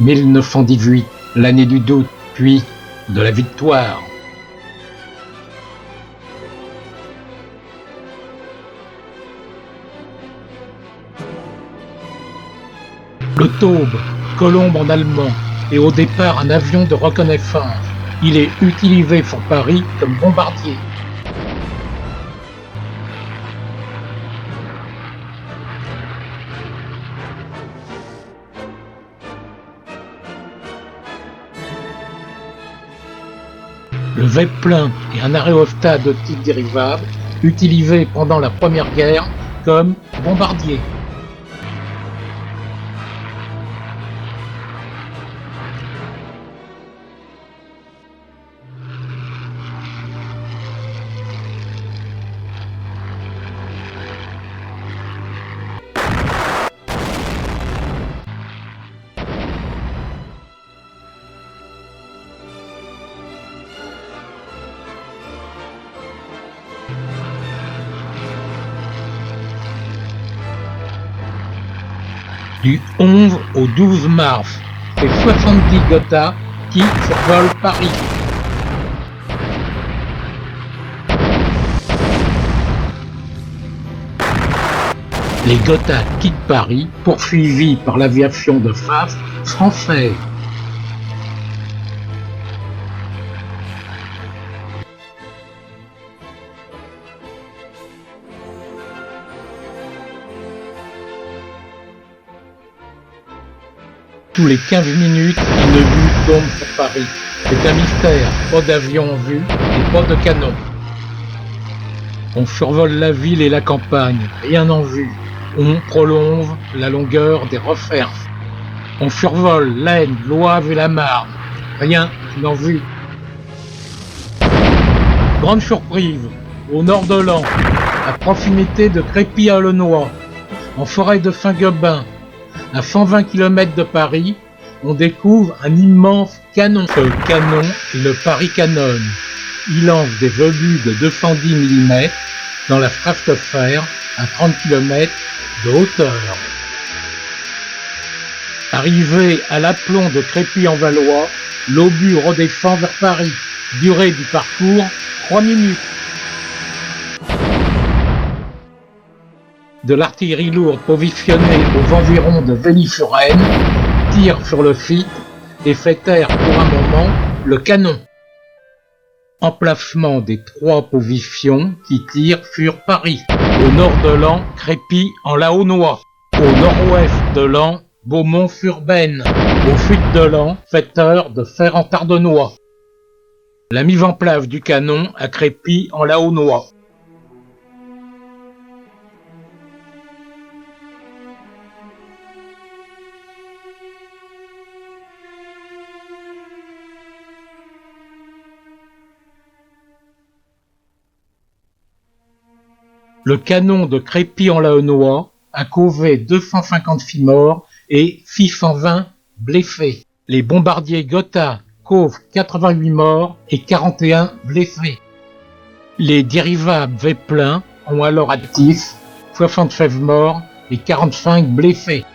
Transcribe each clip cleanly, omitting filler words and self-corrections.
1918, l'année du doute, puis de la victoire. Le Taube, Colombe en allemand, et au départ un avion de reconnaissance. Il est utilisé sur Paris comme bombardier. Le Zeppelin est un aérostat de type dérivable utilisé pendant la Première Guerre comme bombardier. Du 11 au 12 mars, c'est 70 Gotha qui survolent Paris. Les Gotha quittent Paris, poursuivis par l'aviation de face française. Tous les 15 minutes, une vue tombe sur Paris. C'est un mystère, pas d'avion en vue et pas de canon. On survole la ville et la campagne, rien en vue. On prolonge la longueur des recherches. On survole l'Aisne, l'Oise et la Marne, rien en vue. Grande surprise, au nord de Laon, à proximité de Crépy-en-Launois, en forêt de Saint-Gobain, à 120 km de Paris, on découvre un immense canon. Ce canon est le Paris Cannon. Il lance des obus de 210 mm dans la stratosphère à 30 km de hauteur. Arrivé à l'aplomb de Crépy-en-Valois, l'obus redescend vers Paris. Durée du parcours, 3 minutes. De l'artillerie lourde positionnée aux environs de Veuilly-sur-Aisne tire sur le site et fait taire pour un moment le canon. Emplacement des 3 positions qui tirent sur Paris. Au nord de Laon, Crépy-en-Launois. Au nord-ouest de Laon, Beaumont-sur-Baine. Au sud de Laon, secteur de Fère-en-Tardenois. La mise en place du canon à Crépy-en-Launois. Le canon de Crépy-en-Launois a causé 256 morts et 620 blessés. Les bombardiers Gotha causent 88 morts et 41 blessés. Les dirigeables Zeppelin ont alors actif 76 morts et 45 blessés.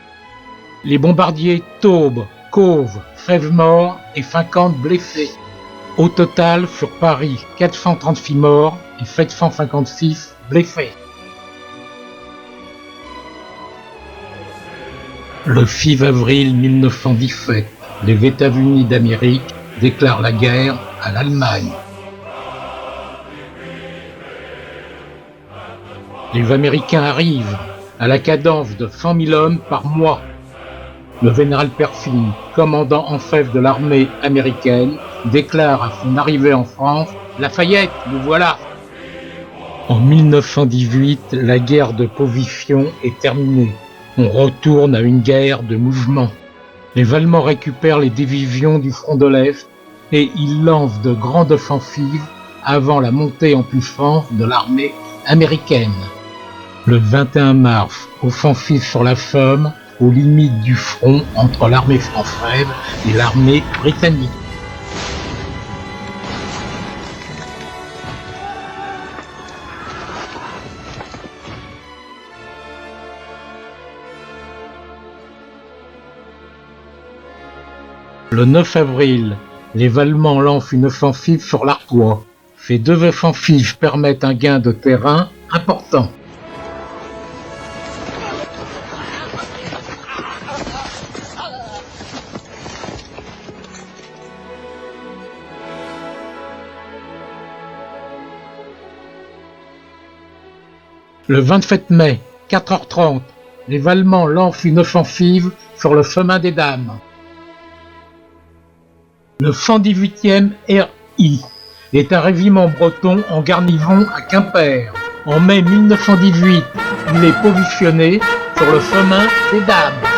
Les bombardiers Taube causent 16 morts et 50 blessés. Au total, sur Paris, 436 morts et 756 blessés. Le 6 avril 1917, les États-Unis d'Amérique déclarent la guerre à l'Allemagne. Les Américains arrivent à la cadence de 100 000 hommes par mois. Le général Pershing, commandant en chef de l'armée américaine, déclare à son arrivée en France « Lafayette, nous voilà !» En 1918, la guerre de position est terminée. On retourne à une guerre de mouvement. Les Allemands récupèrent les divisions du front de l'Est et ils lancent de grandes offensives avant la montée en puissance de l'armée américaine. Le 21 mars, offensive sur la Somme, aux limites du front entre l'armée française et l'armée britannique. Le 9 avril, les Allemands lancent une offensive sur l'Artois. Ces deux offensives permettent un gain de terrain important. Le 27 mai, 4h30, les Allemands lancent une offensive sur le chemin des Dames. Le 118e RI est un régiment breton en garnison à Quimper. En mai 1918, il est positionné sur le chemin des Dames.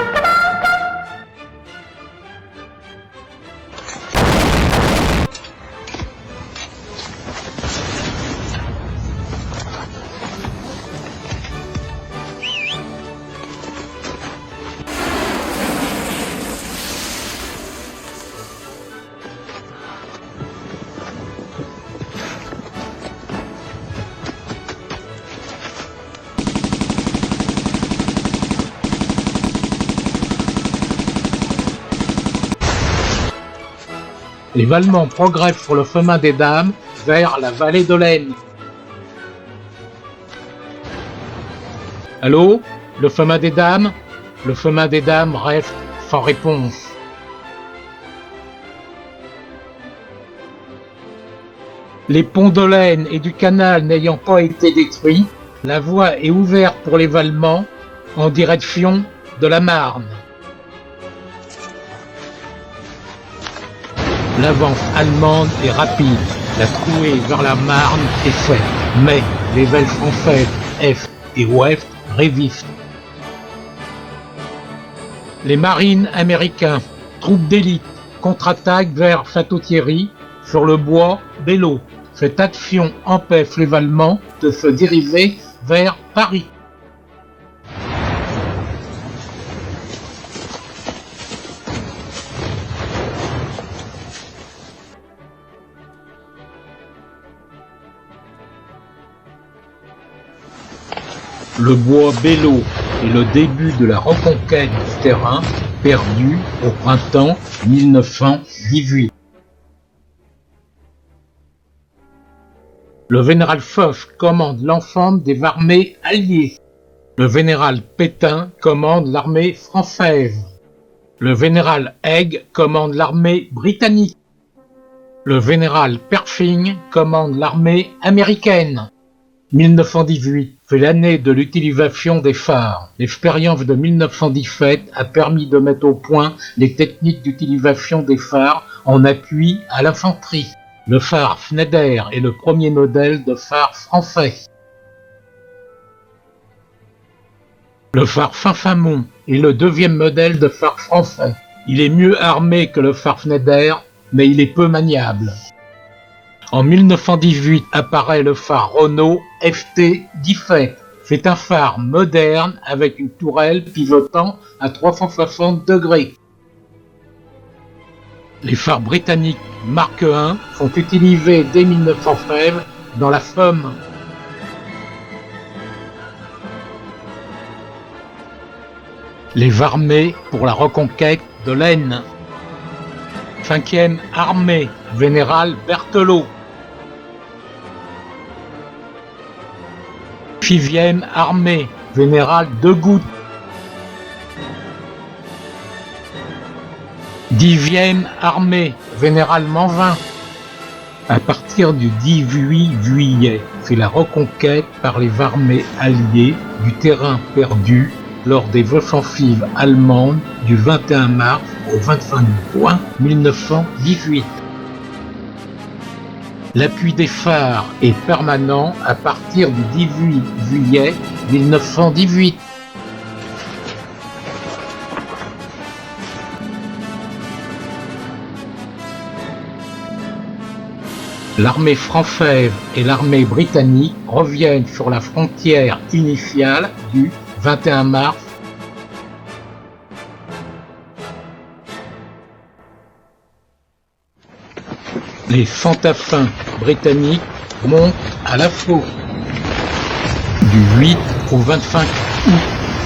Les Allemands progressent sur le chemin des Dames vers la vallée de l'Aisne. Allô? Le chemin des Dames? Le chemin des Dames reste sans réponse. Les ponts de l'Aisne et du canal n'ayant pas été détruits, la voie est ouverte pour les Allemands en direction de la Marne. L'avance allemande est rapide, la trouée vers la Marne est faite, mais les ailes françaises Est et Ouest résistent. Les marines américains, troupes d'élite, contre-attaquent vers Château-Thierry sur le bois Belleau. Cette action empêche les Allemands de se diriger vers Paris. Le bois Belleau est le début de la reconquête du terrain perdu au printemps 1918. Le général Foch commande l'ensemble des armées alliées. Le général Pétain commande l'armée française. Le général Haig commande l'armée britannique. Le général Pershing commande l'armée américaine. 1918 fait l'année de l'utilisation des phares. L'expérience de 1917 a permis de mettre au point les techniques d'utilisation des phares en appui à l'infanterie. Le phare Schneider est le premier modèle de phare français. Le phare Saint-Chamond est le deuxième modèle de phare français. Il est mieux armé que le phare Schneider, mais il est peu maniable. En 1918 apparaît le phare Renault FT17. C'est un phare moderne avec une tourelle pivotant à 360 degrés. Les phares britanniques Mark I sont utilisés dès 1916 dans la Somme. Les armées pour la reconquête de l'Aisne. 5e armée, général Berthelot. 6e armée, général Degout. 10e armée, général Mangin. À partir du 18 juillet, c'est la reconquête par les armées alliées du terrain perdu lors des offensives allemandes du 21 mars au 25 juin 1918. L'appui des phares est permanent à partir du 18 juillet 1918. L'armée française et l'armée britannique reviennent sur la frontière initiale du 21 mars. Les fantassins britanniques montent à l'assaut. Du 8 au 25 août,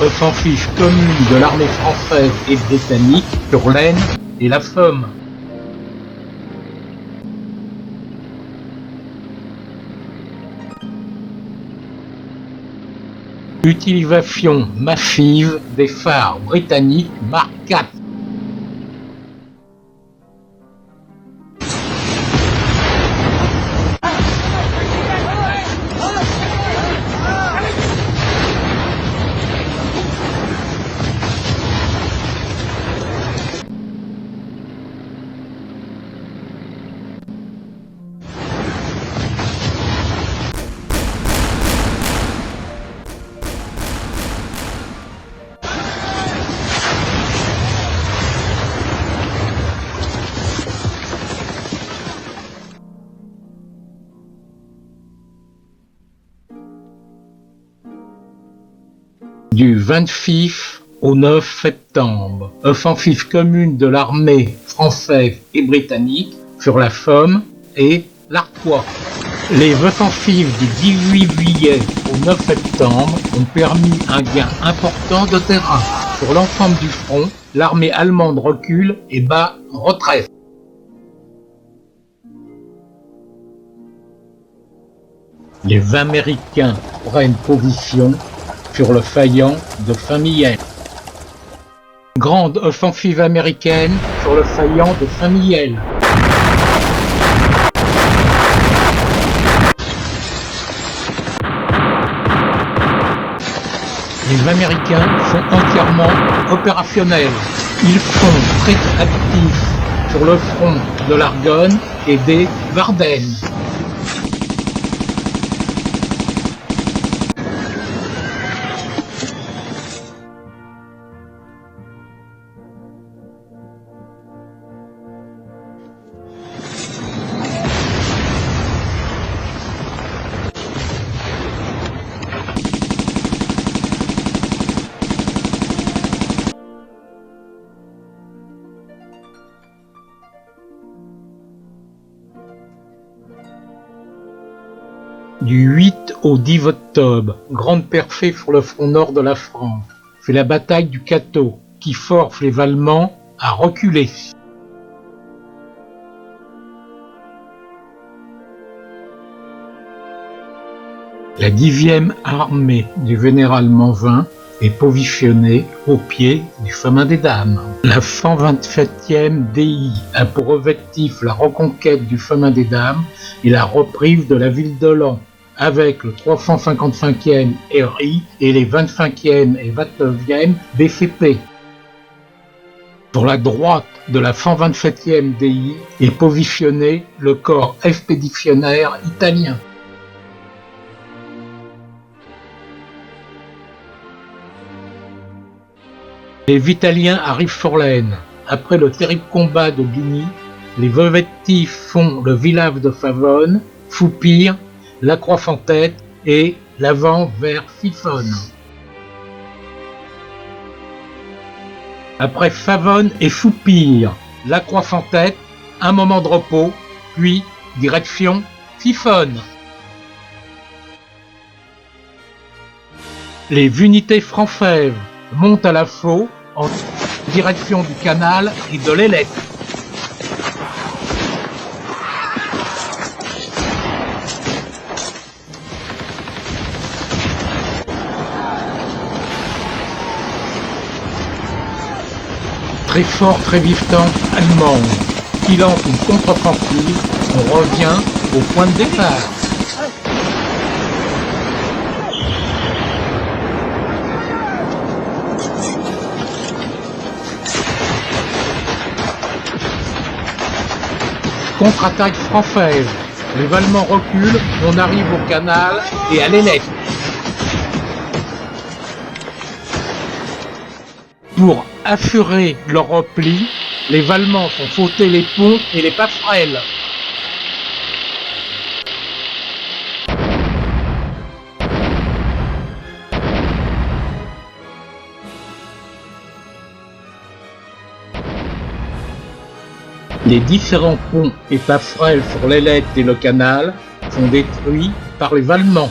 offensive commune de l'armée française et britannique sur l'Aisne et la Somme. Utilisation massive des phares britanniques Mark IV. Du 26 au 9 septembre, offensive commune de l'armée française et britannique sur la Somme et l'Artois. Les offensives du 18 juillet au 9 septembre ont permis un gain important de terrain. Sur l'ensemble du front, l'armée allemande recule et bat en retraite. Les Américains prennent position sur le faillant de Saint-Mihiel. Grande offensive américaine sur le faillant de Saint-Mihiel. Les Américains sont entièrement opérationnels. Ils sont très actifs sur le front de l'Argonne et des Ardennes. Du 8 au 10 octobre, grande percée sur le front nord de la France. C'est la bataille du Cateau qui force les Allemands à reculer. La 10e armée du général Manvin est positionnée au pied du chemin des Dames. La 127e DI a pour objectif la reconquête du chemin des Dames et la reprise de la ville de Laon, avec le 355e RI et les 25e et 29e BCP. Sur la droite de la 127e DI est positionné le corps expéditionnaire italien. Les Italiens arrivent sur l'Aisne. Après le terrible combat de Gligny, les effectifs font le village de Favonne, Soupir, La Croix-en-Tête et l'avant vers Sifonne. Après Favonne et Soupir, La Croix-en-Tête, un moment de repos, puis direction Sifonne. Les unités françaises montent à l'assaut en direction du canal et de l'Ailette. Très fort résistance allemande, qui lance une contre-offensive, on revient au point de départ. Contre-attaque française. Les Allemands reculent, on arrive au canal et à l'Ailette. Pour assurer leur repli, les Allemands font sauter les ponts et les passerelles. Les différents ponts et passerelles sur l'Ailette et le canal sont détruits par les Allemands.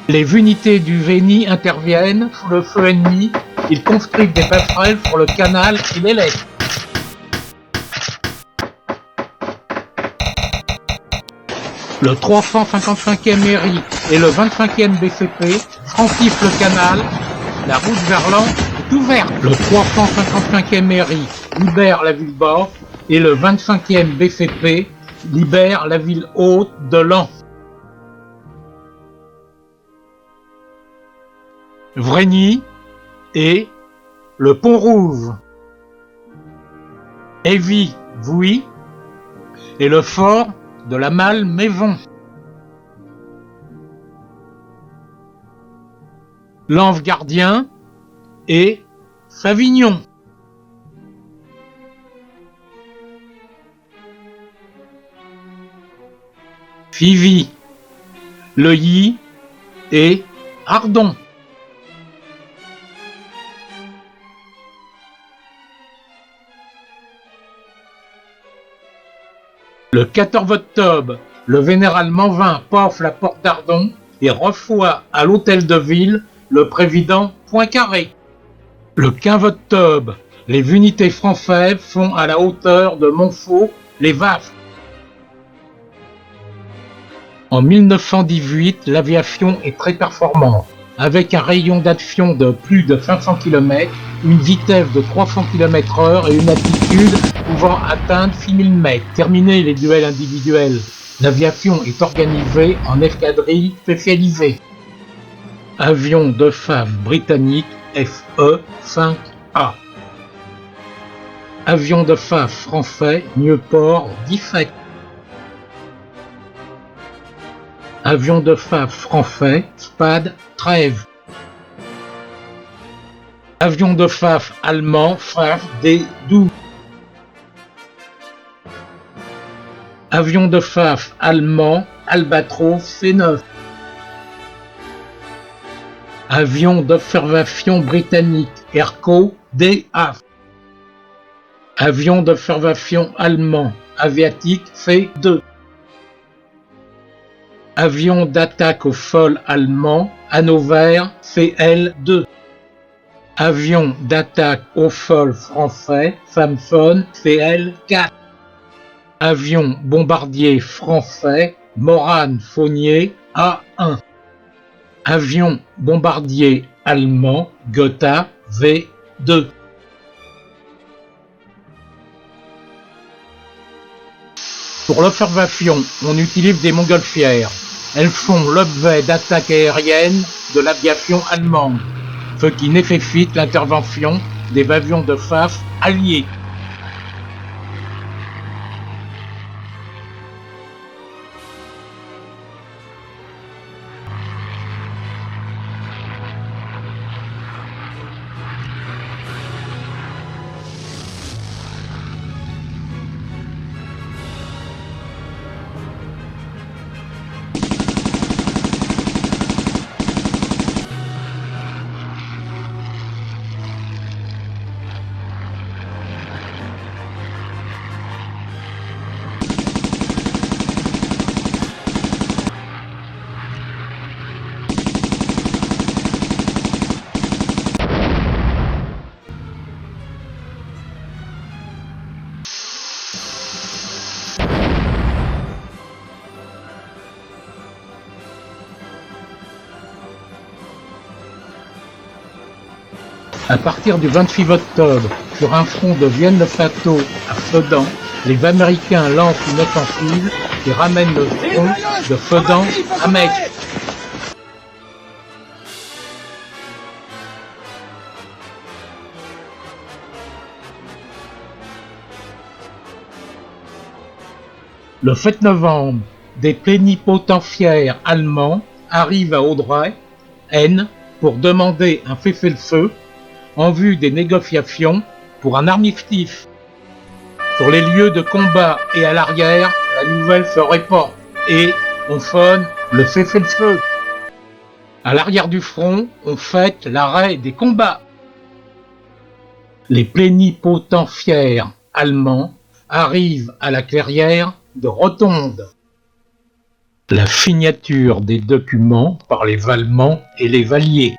Les unités du génie interviennent sous le feu ennemi, ils construisent des passerelles sur le canal et l'Ailette. Le 355e Méry et le 25e BCP franchissent le canal. La route vers Laon est ouverte. Le 355e Méry libère la ville basse et le 25e BCP libère la ville haute de Laon. Vrigny et le Pont-Rouge. Évy-Vouy et le fort de la Malmaison. Lanve-Gardien et Savignon. Fivy, Leuilly et Ardon. Le 14 octobre, le vénéral Manvin paffe la porte d'Ardon et reçoit à l'hôtel de ville le président Poincaré. Le 15 octobre, les unités françaises sont à la hauteur de Montfort, les Vaches. En 1918, l'aviation est très performante. Avec un rayon d'action de plus de 500 km, une vitesse de 300 km/h et une altitude pouvant atteindre 6000 mètres. Terminés les duels individuels, l'aviation est organisée en escadrilles spécialisées. Avion de chasse britannique FE-5A. Avion de chasse français Nieuport 17. Avion de chasse français Spad 13. Avion de chasse allemand Chasse D12. Avion de chasse allemand Albatros C9. Avion d'observation britannique Erco DA. Avion d'observation allemand Aviatique C2. Avion d'attaque au sol allemand Hannover CL2. Avion d'attaque au sol français Samson CL4. Avion bombardier français Morane Saunier A1. Avion bombardier allemand Gotha V2. Pour l'observation, on utilise des montgolfières. Elles font l'objet d'attaques aériennes de l'aviation allemande, ce qui nécessite l'intervention des avions de chasse alliés. À partir du 26 octobre, sur un front de Vienne-le-Château à Sedan, les Américains lancent une offensive qui ramène le front de Sedan à Metz. Le 7 novembre, des plénipotentiaires allemands arrivent à Audray, Aisne, pour demander un cessez-le-feu en vue des négociations pour un armistice. Sur les lieux de combat et à l'arrière, la nouvelle se répand et on sonne le cessez-le-feu. À l'arrière du front, on fête l'arrêt des combats. Les plénipotentiaires allemands arrivent à la clairière de Rotonde. La signature des documents par les Allemands et les Alliés.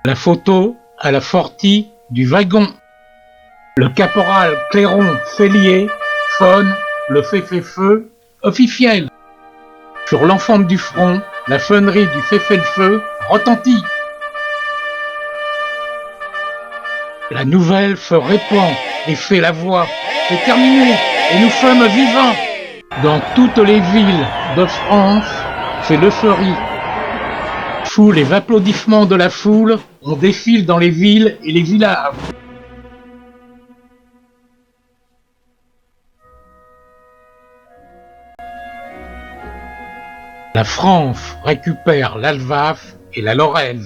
La photo à la sortie du wagon. Le caporal Clairon Cellier sonne le cessez-le-feu officiel. Sur l'ensemble du front, la sonnerie du cessez-le-feu retentit. La nouvelle se répand et fait la voix. C'est terminé et nous sommes vivants. Dans toutes les villes de France, c'est l'euphorie. Sous les applaudissements de la foule, on défile dans les villes et les villages. La France récupère l'Alsace et la Lorraine.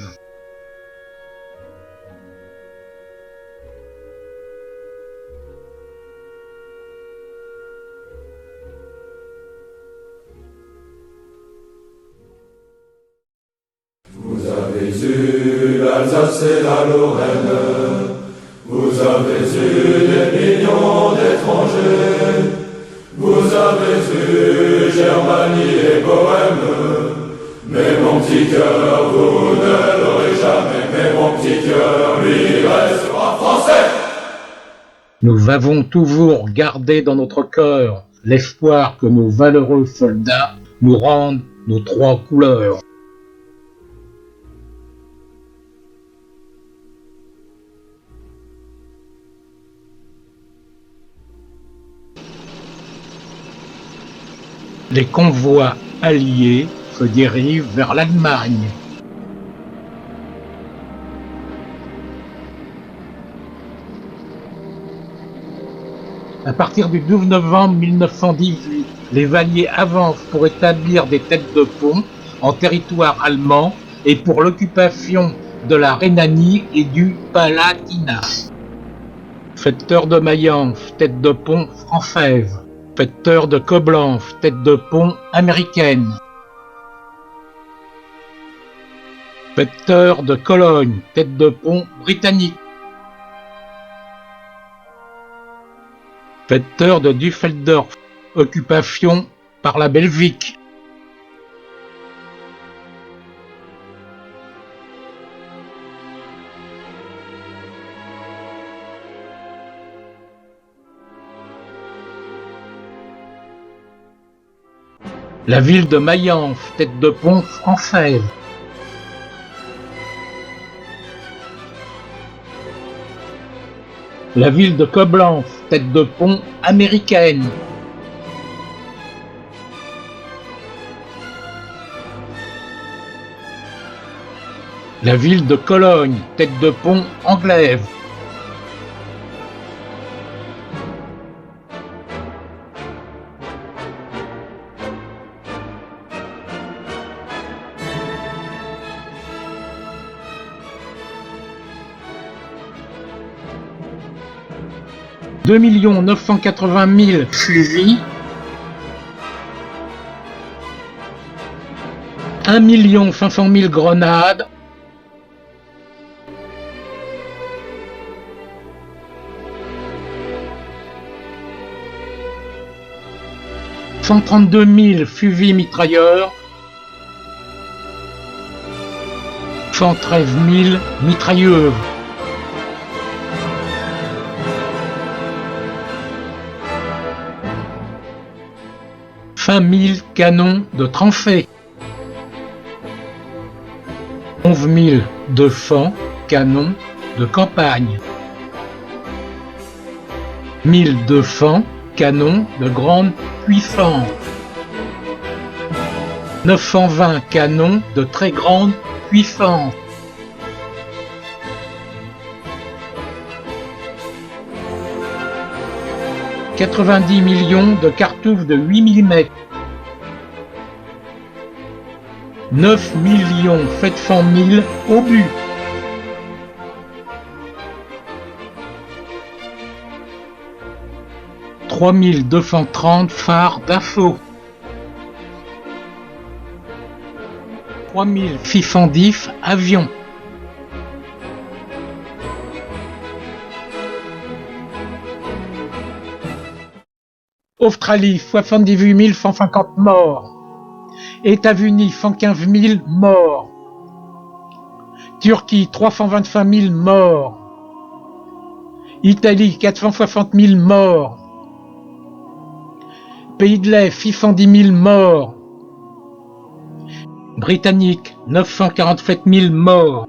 Vous avez eu l'Alsace et la Lorraine, vous avez eu des millions d'étrangers, vous avez eu Germanie et Bohème, mais mon petit cœur, vous ne l'aurez jamais, mais mon petit cœur, lui, restera français. Nous avons toujours gardé dans notre cœur l'espoir que nos valeureux soldats nous rendent nos trois couleurs. Les convois alliés se dirigent vers l'Allemagne. À partir du 12 novembre 1918, les Alliés avancent pour établir des têtes de pont en territoire allemand et pour l'occupation de la Rhénanie et du Palatinat. Secteur de Mayence, tête de pont française. Secteur de Coblence, tête de pont américaine. Secteur de Cologne, tête de pont britannique. Secteur de Düsseldorf, occupation par la Belgique. La ville de Mayence, tête de pont française. La ville de Coblence, tête de pont américaine. La ville de Cologne, tête de pont anglaise. « 2 980 000 fusils, 1 500 000 grenades, « 132 000 fusils mitrailleurs, 113 000 mitrailleuses. « 5 000 canons de tranchée, 11 200 canons de campagne, 1200 canons de grande puissance, 920 canons de très grande puissance, 90 millions de cartouches de 8 mm, 9 700 000 obus, 3 230 phares d'assaut, 3 610 avions, Australie, 78 150 morts. États-Unis, 115 000 morts. Turquie, 325 000 morts. Italie, 460 000 morts. Pays de l'Est, 610 000 morts. Britanniques, 947 000 morts.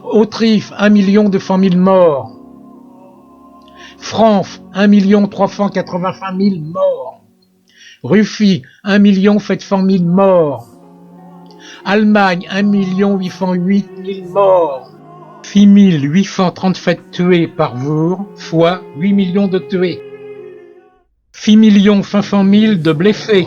Autriche, 1 200 000 morts. France, 1 385 000 morts. Russie, 1 700 000 morts. Allemagne, 1 808 000 morts. 6 837 tués par jour, soit 8 millions de tués. 6 500 000 de blessés.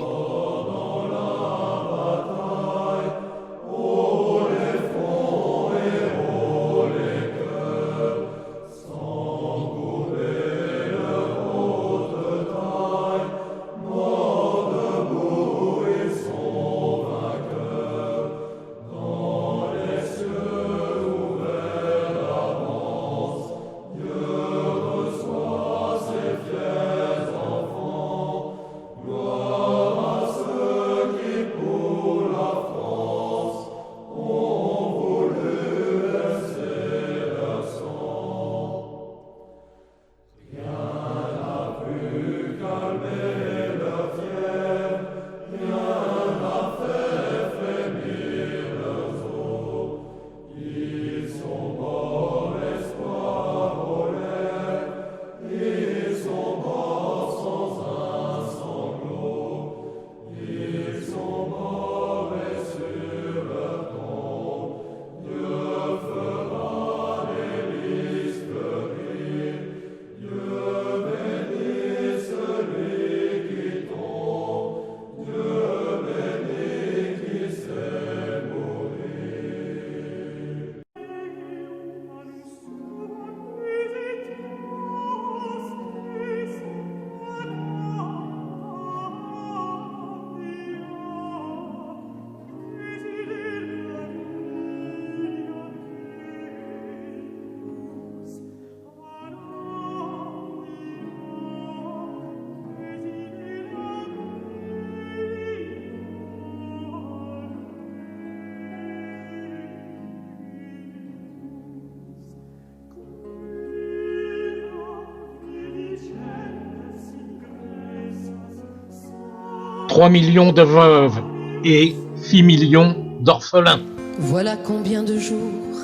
« 3 millions de veuves et 6 millions d'orphelins. » Voilà combien de jours,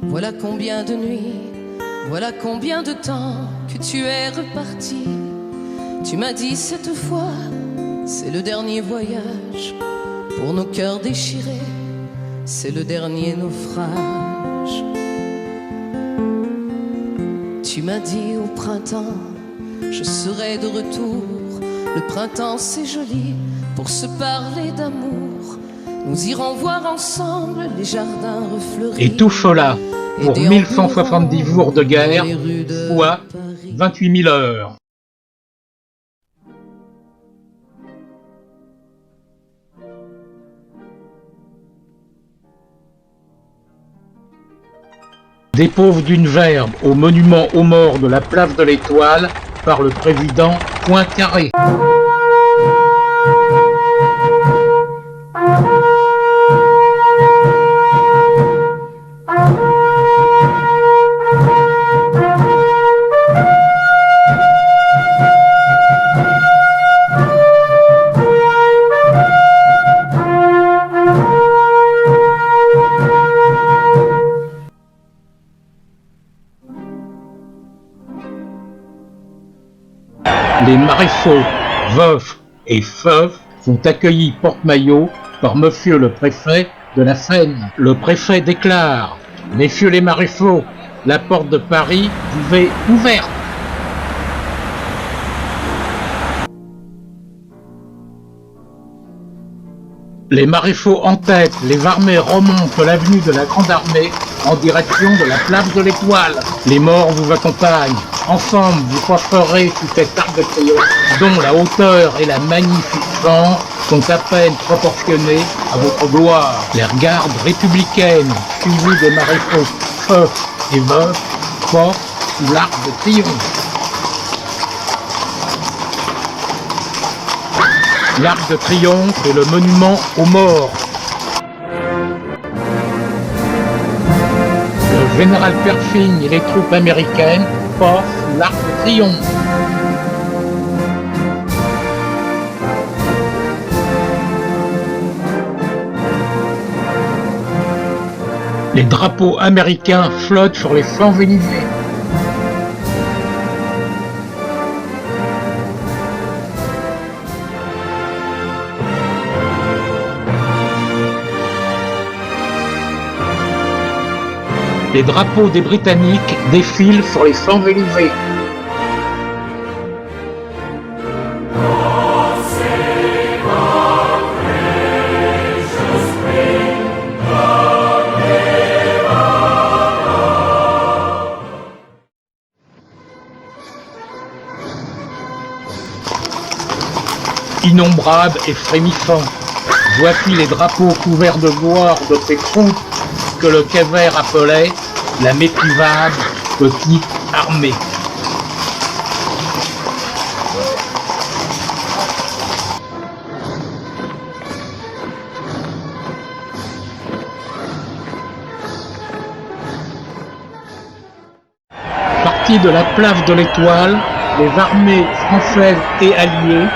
voilà combien de nuits, voilà combien de temps que tu es reparti. Tu m'as dit cette fois, c'est le dernier voyage. Pour nos cœurs déchirés, c'est le dernier naufrage. Tu m'as dit au printemps, je serai de retour. Le printemps c'est joli pour se parler d'amour. Nous irons voir ensemble les jardins refleuris. Et tout cela pour 1170 jours de guerre, soit 28 000 heures. Dépose d'une verbe au monument aux morts de la place de l'Étoile par le président Poincaré. Les maréchaux, veufs et veufs sont accueillis porte-maillot par monsieur le préfet de la Seine. Le préfet déclare : « Messieurs les maréchaux, la porte de Paris vous est ouverte. » Les maréchaux en tête, les armées remontent l'avenue de la Grande Armée en direction de la place de l'Étoile. Les morts vous accompagnent. Ensemble, vous porterez sous cet arc de triomphe dont la hauteur et la magnificence sont à peine proportionnées à votre gloire. Les gardes républicaines, suivies des maréchaux veufs et veufs, portent sous l'arc de triomphe. L'Arc de Triomphe est le monument aux morts. Le général Pershing et les troupes américaines portent l'Arc de Triomphe. Les drapeaux américains flottent sur les Champs-Élysées. Les drapeaux des Britanniques défilent sur les Champs-Élysées. Innombrables et frémissants, voici les drapeaux couverts de gloire de ces troupes que le Kéver appelait la méprisable petite armée. Partis de la place de l'Étoile, les armées françaises et alliées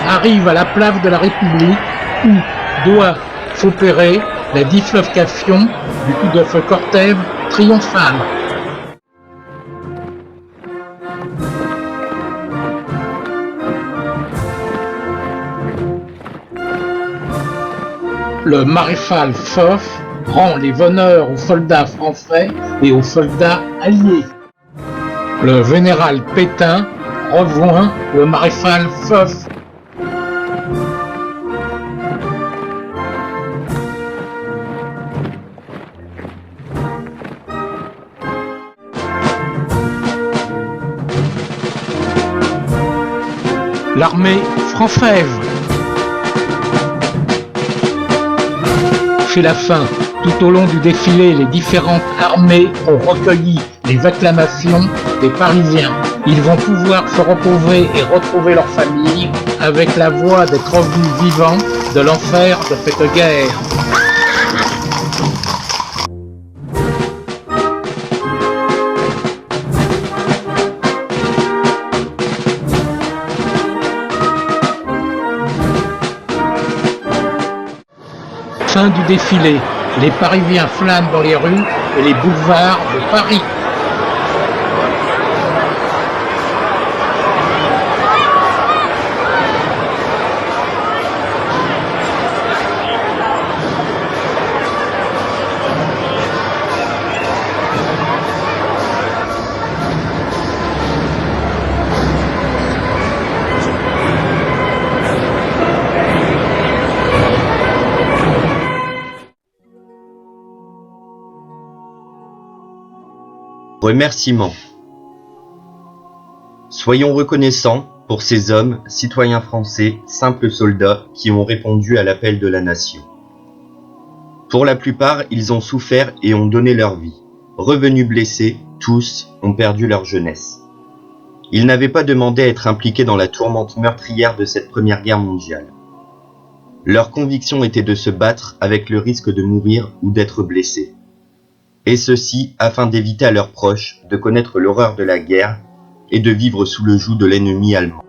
arrivent à la place de la République où doit s'opérer la dislocation du coup de ce cortège triomphal. Le maréchal Foch rend les honneurs aux soldats français et aux soldats alliés. Le général Pétain rejoint le maréchal Foch. L'armée française. C'est la fin. Tout au long du défilé, les différentes armées ont recueilli les acclamations des Parisiens. Ils vont pouvoir se reposer et retrouver leur famille avec la voix d'être revenus vivants de l'enfer de cette guerre. Fin du défilé, les Parisiens flânent dans les rues et les boulevards de Paris. Remerciements. Soyons reconnaissants pour ces hommes, citoyens français, simples soldats qui ont répondu à l'appel de la nation. Pour la plupart, ils ont souffert et ont donné leur vie. Revenus blessés, tous ont perdu leur jeunesse. Ils n'avaient pas demandé à être impliqués dans la tourmente meurtrière de cette Première Guerre mondiale. Leur conviction était de se battre avec le risque de mourir ou d'être blessés. Et ceci afin d'éviter à leurs proches de connaître l'horreur de la guerre et de vivre sous le joug de l'ennemi allemand.